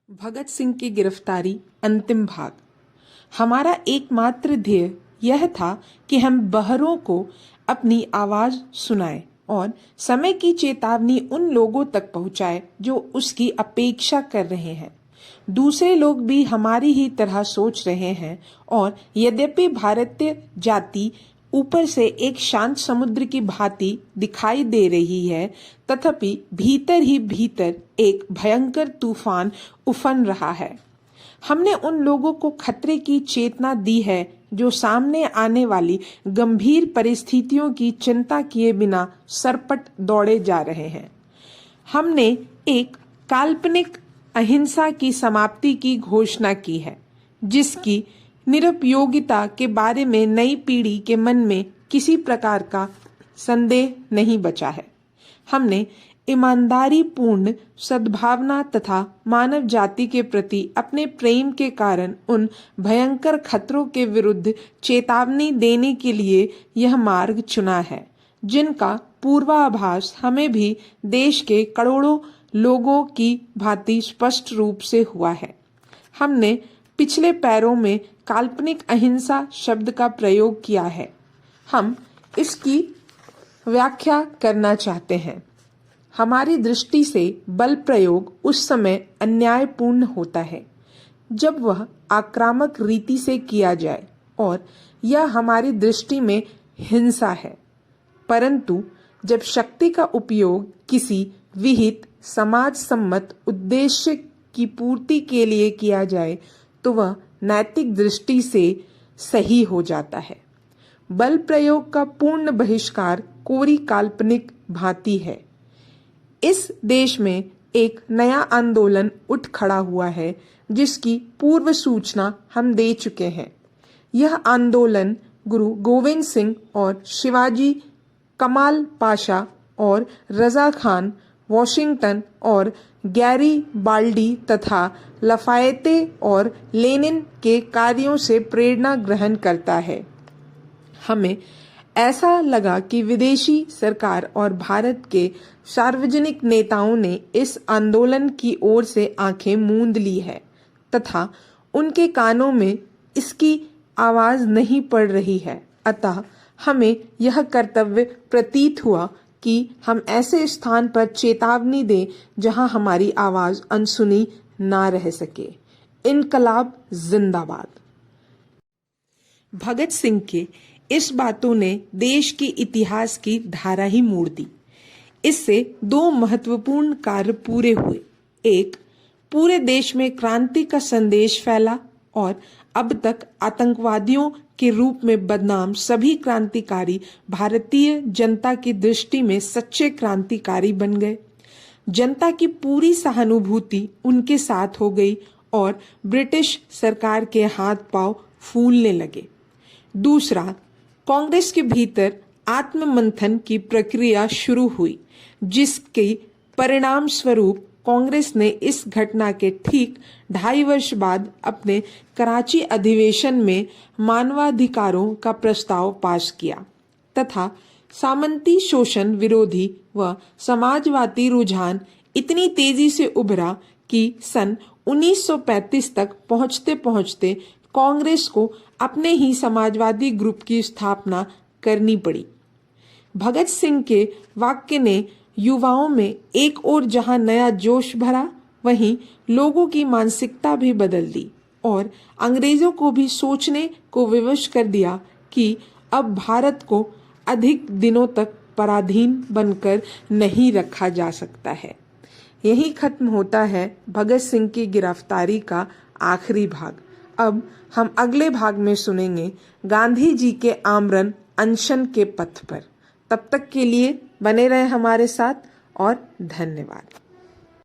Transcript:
भगत सिंह की गिरफ्तारी अंतिम भाग। हमारा एकमात्र ध्येय यह था कि हम बहरों को अपनी आवाज सुनाएं और समय की चेतावनी उन लोगों तक पहुंचाएं जो उसकी अपेक्षा कर रहे हैं। दूसरे लोग भी हमारी ही तरह सोच रहे हैं और यद्यपि भारतीय जाति ऊपर से एक शांत समुद्र की भांति दिखाई दे रही है, तथापि भीतर ही भीतर एक भयंकर तूफान उफन रहा है। हमने उन लोगों को खतरे की चेतना दी है जो सामने आने वाली गंभीर परिस्थितियों की चिंता किए बिना सरपट दौड़े जा रहे हैं। हमने एक काल्पनिक अहिंसा की समाप्ति की घोषणा की है, जिसकी निरुपयोगिता के बारे में नई पीढ़ी के मन में किसी प्रकार का संदेह नहीं बचा है। हमने ईमानदारी पूर्ण सद्भावना तथा मानव जाति के प्रति अपने प्रेम के कारण उन भयंकर खतरों के विरुद्ध चेतावनी देने के लिए यह मार्ग चुना है, जिनका पूर्वाभास हमें भी देश के करोड़ों लोगों की भांति स्पष्ट रूप से हुआ है। हमने पिछले पैरों में काल्पनिक अहिंसा शब्द का प्रयोग किया है। हम इसकी व्याख्या करना चाहते हैं। हमारी दृष्टि से बल प्रयोग उस समय अन्यायपूर्ण होता है जब वह आक्रामक रीति से किया जाए और यह हमारी दृष्टि में हिंसा है, परंतु जब शक्ति का उपयोग किसी विहित समाज सम्मत उद्देश्य की पूर्ति के लिए किया जाए तो वह नैतिक दृष्टि से सही हो जाता है। बल प्रयोग का पूर्ण बहिष्कार कोरी काल्पनिक भांति है। इस देश में एक नया आंदोलन उठ खड़ा हुआ है, जिसकी पूर्व सूचना हम दे चुके हैं। यह आंदोलन गुरु गोविंद सिंह और शिवाजी कमाल पाशा और रजा खान, वॉशिंगटन और गैरी बाल्डी तथा लफायते और लेनिन के कार्यों से प्रेरणा ग्रहण करता है। हमें ऐसा लगा कि विदेशी सरकार और भारत के सार्वजनिक नेताओं ने इस आंदोलन की ओर से आंखें मूंद ली है तथा उनके कानों में इसकी आवाज नहीं पड़ रही है। अतः हमें यह कर्तव्य प्रतीत हुआ कि हम ऐसे स्थान पर चेतावनी दें जहां हमारी आवाज अनसुनी ना रह सके। इनकलाब जिंदाबाद। भगत सिंह के इस बातों ने देश के इतिहास की धारा ही मोड़ दी। इससे दो महत्वपूर्ण कार्य पूरे हुए। एक, पूरे देश में क्रांति का संदेश फैला और अब तक आतंकवादियों के रूप में बदनाम सभी क्रांतिकारी भारतीय जनता की दृष्टि में सच्चे क्रांतिकारी बन गए। जनता की पूरी सहानुभूति उनके साथ हो गई और ब्रिटिश सरकार के हाथ पांव फूलने लगे। दूसरा, कांग्रेस के भीतर आत्ममंथन की प्रक्रिया शुरू हुई, जिसके परिणाम स्वरूप कांग्रेस ने इस घटना के ठीक 2.5 वर्ष बाद अपने कराची अधिवेशन में मानवाधिकारों का प्रस्ताव पास किया तथा सामंती शोषण विरोधी व समाजवादी रुझान इतनी तेजी से उभरा कि सन 1935 तक पहुंचते पहुंचते कांग्रेस को अपने ही समाजवादी ग्रुप की स्थापना करनी पड़ी। भगत सिंह के वाक्य ने युवाओं में एक ओर जहां नया जोश भरा, वहीं लोगों की मानसिकता भी बदल दी और अंग्रेजों को भी सोचने को विवश कर दिया कि अब भारत को अधिक दिनों तक पराधीन बनकर नहीं रखा जा सकता है। यही खत्म होता है भगत सिंह की गिरफ्तारी का आखिरी भाग। अब हम अगले भाग में सुनेंगे गांधी जी के आमरण अनशन के पथ पर। तब तक के लिए बने रहे हमारे साथ और धन्यवाद।